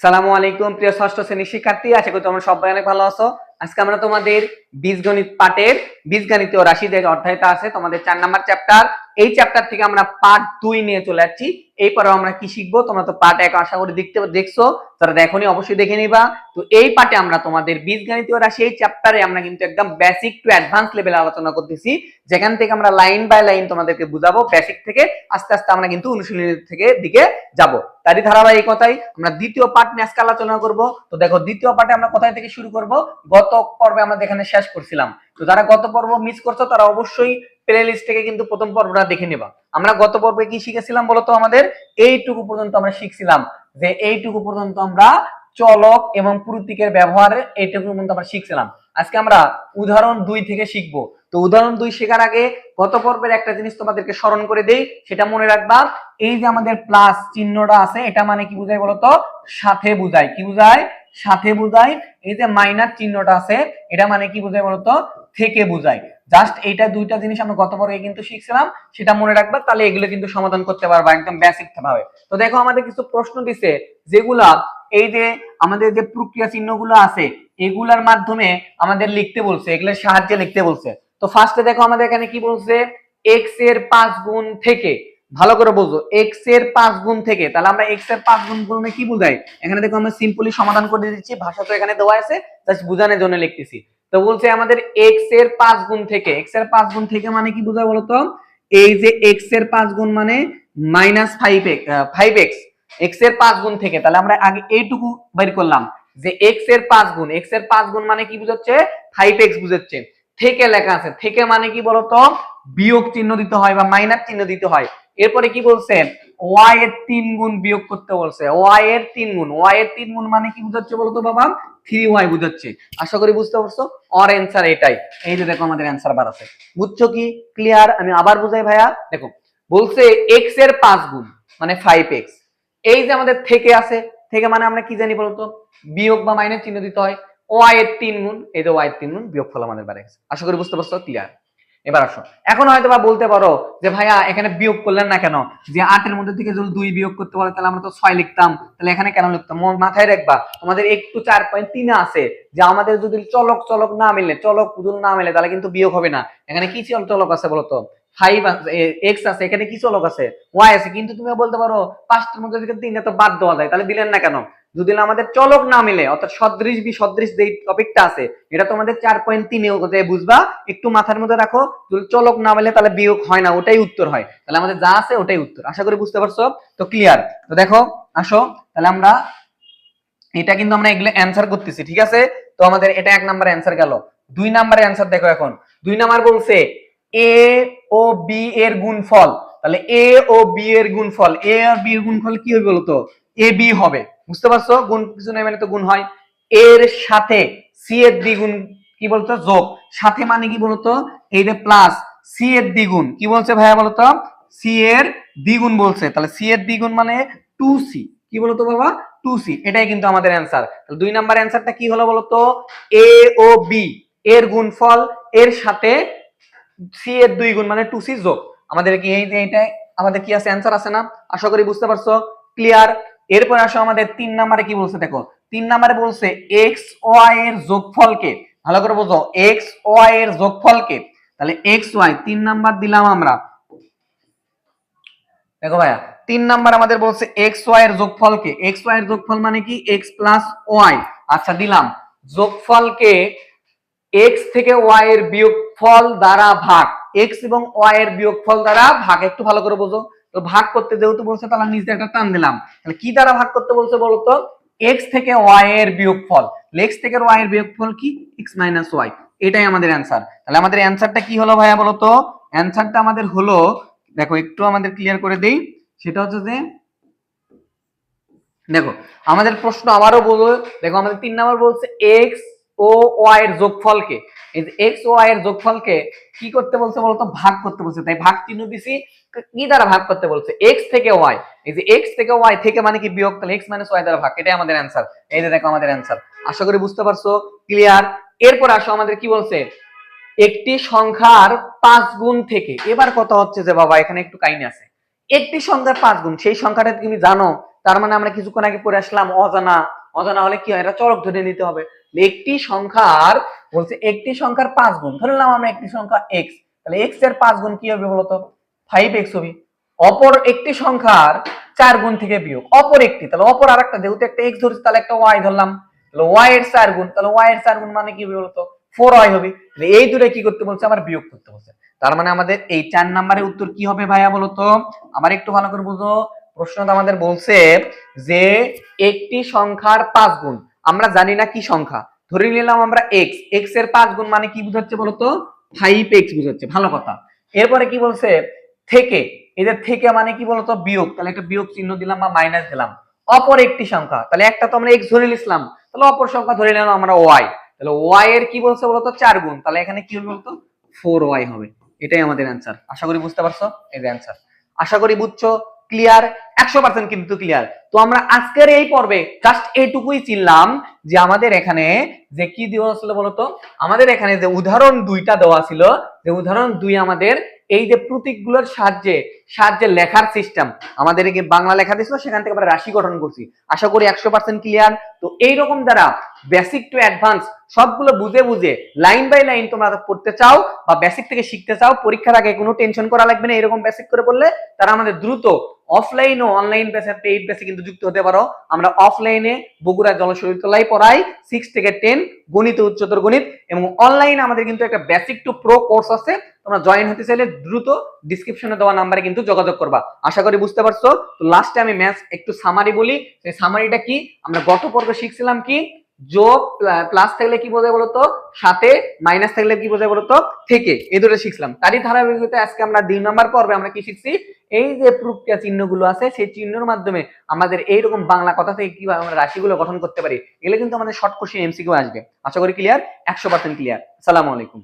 সালামু আলাইকুম প্রিয় ষষ্ঠ শ্রেণীর শিক্ষার্থী, আশা করি তোমরা সবাই অনেক ভালো আছো। আজকে আমরা তোমাদের বীজগণিত পাঠের বীজগণিতীয় রাশি যে অধ্যায়টা আছে তোমাদের 4 নাম্বার চ্যাপ্টার, এই চ্যাপ্টার থেকে আমরা পার্ট 2 নিয়ে চলে যাচ্ছি। এই পরে আমরা কি শিখবো? তোমরা তো পার্ট 1 আশা করি দেখছো, যারা দেখোনি অবশ্যই দেখে নিবা। তো এই পার্টে আমরা তোমাদের বীজগণিতীয় রাশি এই চ্যাপ্টারে আমরা কিন্তু একদম বেসিক টু অ্যাডভান্স লেভেলে আলোচনা করতেছি, যেখান থেকে আমরা লাইন বাই লাইন তোমাদেরকে বুঝাবো। বেসিক থেকে আস্তে আস্তে আমরা কিন্তু অনুশীলনী থেকে দিকে যাব। তারই ধারাবাহিকতায় আমরা দ্বিতীয় পার্ট নিয়ে আজকে আলোচনা করব। তো দেখো, দ্বিতীয় পার্টে আমরা কোথায় থেকে শুরু করব? গত পর্বে আমরা এখানে শেষ করছিলাম। তো যারা গত পর্ব মিস করছো তারা অবশ্যই প্লে লিস্ট থেকে কিন্তু প্রথম পর্বটা দেখে নেবা। আমরা গত পর্বে কি শিখেছিলাম বলতো? আমাদের এইটুকু পর্যন্ত আমরা শিখছিলাম যে এইটুকু পর্যন্ত আমরা চলক এবং প্রতীকের ব্যবহারে এইটুকু পর্যন্ত আমরা শিখছিলাম। আজকে আমরা উদাহরণ 2 থেকে শিখবো। তো উদাহরণ 2 শেখার আগে গত পর্বের একটা জিনিস তোমাদেরকে স্মরণ করে দেই, সেটা মনে রাখবা। এই যে আমাদের প্লাস চিহ্নটা আছে, এটা মানে কি বোঝায় বলতো? সাথে বোঝায়। কি বোঝায়? সাথে বোঝায়। এই যে মাইনাস চিহ্নটা আছে, এটা মানে কি বোঝায় বলতো? থেকে বোঝায়। জাস্ট এইটা দুইটা জিনিস আমরা গত পর্বে কিন্তু শিখছিলাম, সেটা মনে রাখবা, তাহলে এগুলো কিন্তু সমাধান করতে পারবা একদম বেসিক ভাবে। তো দেখো, আমাদের কিছু প্রশ্ন দিছে, যেগুলা এই যে আমাদের যে প্রক্রিয়া চিহ্নগুলো আছে এগুলার মাধ্যমে আমাদের লিখতে বলছে, এগুলোর সাহায্যে লিখতে বলছে। তো ফার্স্টে দেখো আমাদের এখানে কি বলছে? x এর 5 গুণ থেকে। ভালো করে বুঝো, x এর 5 গুণ থেকে। তাহলে আমরা x এর 5 গুণ বলতে কি বোঝাই? এখানে দেখো আমরা সিম্পলি সমাধান করে দিচ্ছি, ভাষা তো এখানে দেওয়া আছে, জাস্ট বোঝানোর জন্য লিখতেছি। তো বলছে আমাদের x এর 5 গুণ থেকে। x এর 5 গুণ থেকে মানে কি বোঝায় বলতো? এই যে x এর 5 গুণ মানে -5x x এর 5 গুণ থেকে। তাহলে আমরা আগে এইটুকু বের করলাম যে x এর 5 গুণ। x এর 5 গুণ মানে কি বুঝাচ্ছে? 5x বুঝাচ্ছে। থেকে লেখা আছে, থেকে মানে কি বলতো? বিয়োগ চিহ্ন দিতে হয় বা মাইনাস চিহ্ন দিতে হয়। এরপরে কি বলছে? y এর 3 গুণ বিয়োগ করতে বলছে। y এর 3 গুণ। y এর 3 গুণ মানে কি বুঝাচ্ছে বলতো বাবা? 3y বুঝাচ্ছে। আশা করি বুঝতে পারছো। অর অ্যানসার এটাই। এই যে দেখো আমাদের অ্যানসার বার আছে। বুঝছো কি? ক্লিয়ার? আমি আবার বুঝাই ভাইয়া। দেখো, বলছে x এর 5 গুণ মানে 5x। এই যে আমাদের থেকে আছে, থেকে মানে আমরা কি জানি বলতো? বিয়োগ বা মাইনাস চিহ্ন দিতে হয়। y এর 3 গুণ, এই যে y এর 3 গুণ বিয়োগফল আমাদের বার আছে। আশা করি বুঝতে পারছো। ক্লিয়ার? এবার আসো, এখন হয়তো বা বলতে পারো যে ভাইয়া এখানে বিয়োগ করলেন না কেন? যে 8 এর মধ্যে থেকে যদি 2 বিয়োগ করতে বলে তাহলে আমরা তো 6 লিখতাম, তাহলে এখানে কেন লিখতাম? মাথায় রাখবা আমাদের একটু 4.3 আছে যে আমাদের যদি চলক চলক না মিলে, চলক পুতুল না মিলে, তাহলে কিন্তু বিয়োগ হবে না। এখানে কি চলক আছে বলতো? 5 x আছে, এখানে কি চলক আছে? y আছে। কিন্তু তুমি বলতে পারো 5টার মধ্যে থেকে 3টা তো বাদ দেওয়া যায়, তাহলে দিলেন না কেন? যদি আমাদের চলক না মিলে, অর্থাৎ সদৃশ বিসদৃশ যে টপিকটা আছে, এটা তোমাদের 4.3 এ বুঝবা, একটু মাথার মধ্যে রাখো। যদি চলক না মিলে তাহলে বিয়োগ হয় না, ওটাই উত্তর হয়। তাহলে আমাদের যা আছে ওটাই উত্তর। আশা করি বুঝতে পারছো। তো ক্লিয়ার? তো দেখো, আসো তাহলে আমরা এটা কিন্তু আমরা এগুলো অ্যানসার করতেছি, ঠিক আছে? তো আমাদের এটা 1 নাম্বার অ্যানসার গেল। 2 নাম্বারের অ্যানসার দেখো। এখন 2 নাম্বার বলছে a ও b এর গুণফল। তাহলে a ও b এর গুণফল, a আর b এর গুণফল কি হবে বলতো? ab হবে। বুঝতে পারছো? গুণ কিছু নাই মানে তো গুণ হয়। এর সাথে c এর দ্বিগুণ কি বলতো? যোগ। সাথে মানে কি বলতো? এই যে প্লাস c এর দ্বিগুণ কি বলছে ভাইয়া বলতো? c এর দ্বিগুণ বলছে। তাহলে c এর দ্বিগুণ মানে 2c। কি বলতো বাবা? 2c। এটাই কিন্তু আমাদের অ্যানসার। তাহলে 2 নাম্বার অ্যানসারটা কি হলো বলতো? a ও b এর গুণফল এর সাথে c এর 2 গুণ মানে 2c যোগ। আমাদের কি এই যে এটাই আমাদের কি আছে? অ্যানসার আছে না? আশা করি বুঝতে পারছো। ক্লিয়ার? এরপর আসো আমাদের 3 নম্বরে কি বলছে দেখো। 3 নম্বরে বলছে x y এর যোগফলকে। ভালো করে বুঝো, x y এর যোগফলকে। তাহলে x y 3 নাম্বার দিলাম আমরা। দেখো ভাইয়া, 3 নাম্বার আমাদের বলছে x y এর যোগফলকে। x y এর যোগফল মানে কি? x plus y। আচ্ছা, দিলাম যোগফলকে x থেকে y এর বিয়োগফল দ্বারা ভাগ। x এবং y এর বিয়োগফল দ্বারা ভাগ। একটু ভালো করে বোঝো। তো ভাগ করতে যেহেতু বলছে, তাহলে নিচে একটা টান দিলাম। তাহলে কি দ্বারা ভাগ করতে বলছে বলতো? x থেকে y এর বিয়োগফল। x থেকে y এর বিয়োগফল কি? x minus y। এটাই আমাদের অ্যানসার। তাহলে আমাদের অ্যানসারটা কি হলো ভাইয়া বলতো? অ্যানসারটা আমাদের হলো, দেখো একটু আমাদের ক্লিয়ার করে দেই, সেটা হচ্ছে যে দেখো আমাদের প্রশ্ন আবারও বলো। দেখো আমাদের 3 নাম্বার বলছে x ও y এর যোগফলকে। এই যে x ও y এর যোগফলকে কি করতে বলছে বলতো? ভাগ করতে বলছে। তাই ভাগ চিহ্ন দিছি। কি দ্বারা ভাগ করতে বলছে? x থেকে y। এই যে x থেকে y থেকে মানে কি? বিয়োগ। তাহলে x y দ্বারা ভাগ। এটাই আমাদের অ্যানসার। এই যে দেখো আমাদের অ্যানসার। আশা করি বুঝতে পারছো। ক্লিয়ার? এরপর আসো আমাদের কি বলছে? একটি সংখ্যার 5 গুণ থেকে। এবার কথা হচ্ছে যে বাবা এখানে একটু কাহিনী আছে। একটি সংখ্যার 5 গুণ, সেই সংখ্যাটা তুমি জানো তার মানে আমরা কিছুক্ষণ আগে পড়ে আসলাম অজানা, অজানা হলে কি হয়, এটা চরক ধরে নিতে হবে। একটি সংখ্যার বলছে একটি সংখ্যার 5 গুণ, ধরে নিলাম আমরা একটি সংখ্যা x, তাহলে x এর 5 গুণ কি হবে বলতো, 5x হবে। অপর একটি সংখ্যার 4 গুণ থেকে বিয়োগ, অপর একটি, তাহলে অপর আরেকটা, যেহেতু একটা x ধরছি তাহলে একটা y ধরলাম, তাহলে y এর 4 গুণ, তাহলে y এর 4 গুণ মানে কি হবে বলতো, 4y হবে। তাহলে এই দুটো কি করতে বলছে, আমার বিয়োগ করতে বলছে। তার মানে আমাদের এই 4 নম্বরের উত্তর কি হবে ভাইয়া বলতো, আমার একটু ভালো করে বুঝো। প্রশ্নটা আমাদের বলছে যে একটি সংখ্যার 5 গুণ, আমরা জানি না কি সংখ্যা, ধরে নিলাম আমরা x, x এর 5 গুণ মানে কি বুঝাচ্ছে বলতো, 5x বুঝাচ্ছে, ভালো কথা। এরপরে কি বলছে, থেকে, এদের থেকে মানে কি বলতো বিয়োগ, তাহলে একটা বিয়োগ চিহ্ন দিলাম বা মাইনাস দিলাম। অপর একটি সংখ্যা, তাহলে একটা তো আমরা x ধরে নিলাম, তাহলে অপর সংখ্যা ধরে নিলাম আমরা y, তাহলে y এর কি বলছে বলতো 4 গুণ, তাহলে এখানে কি হবে বলতো 4y হবে। এটাই আমাদের অ্যান্সার। আশা করি বুঝতে পারছো, এই যে অ্যান্সার। আশা করি বুঝছো, ক্লিয়ার, 100% কিন্তু ক্লিয়ার। তো আমরা আজকের এই পর্বে জাস্ট এইটুকুই চিনলাম যে আমাদের এখানে যে কি দেওয়া ছিল বলতো, আমাদের এখানে যে উদাহরণ 2টা দেওয়া ছিল, যে উদাহরণ 2 আমাদের এই যে প্রতীকগুলোর সাহায্যে সাহায্যে লেখার সিস্টেম, আমাদের এই বাংলা লেখা দিয়েছিল, সেখান থেকে আমরা রাশি গঠন করছি। আশা করি 100% ক্লিয়ার। তো এইরকম দ্বারা বেসিক টু অ্যাডভান্স সবগুলো বুঝে বুঝে লাইন বাই লাইন তোমরা পড়তে চাও বা বেসিক থেকে শিখতে চাও, পরীক্ষার আগে কোনো টেনশন করা লাগবে না, এরকম বেসিক করে পড়লে তারা আমাদের দ্রুত অফলাইন ও অনলাইন বেসে পেইড বেসে কিন্তু যুক্ত হতে পারো। আমরা অফলাইনে বগুড়া জলশরীতলায় পড়াই 6 থেকে 10 গণিত, উচ্চতর গণিত, এবং অনলাইনে আমাদের কিন্তু একটা বেসিক টু প্রো কোর্স আছে। তোমরা জয়েন হতে চাইলে দ্রুত ডিসক্রিপশনে দেওয়া নাম্বারে কিন্তু যোগাযোগ করবা। আশা করি বুঝতে পারছো। তো লাস্টে আমি ম্যাথস একটু সামারি বলি, সেই সামারিটা কি, আমরা গত পর্বে শিখছিলাম কি, যোগ প্লাস থাকলে কি বোঝায় বলতো সাথে, মাইনাস থাকলে কি বোঝায় বলতো থেকে, এই দুটো শিখলাম। তারই ধারাবাহিকতায় আজকে আমরা 2 নাম্বার পর্বে আমরা কি শিখছি, এই যে প্রক্রিয়া চিহ্নগুলো আছে সেই চিহ্নের মাধ্যমে আমাদের এইরকম বাংলা কথা থেকে কিভাবে আমরা রাশিগুলো গঠন করতে পারি, এগুলো কিন্তু আমাদের শর্ট কোশ্চেন এমসিকিউ আসবে। আশা করি ক্লিয়ার, 100% ক্লিয়ার। আসসালামু আলাইকুম।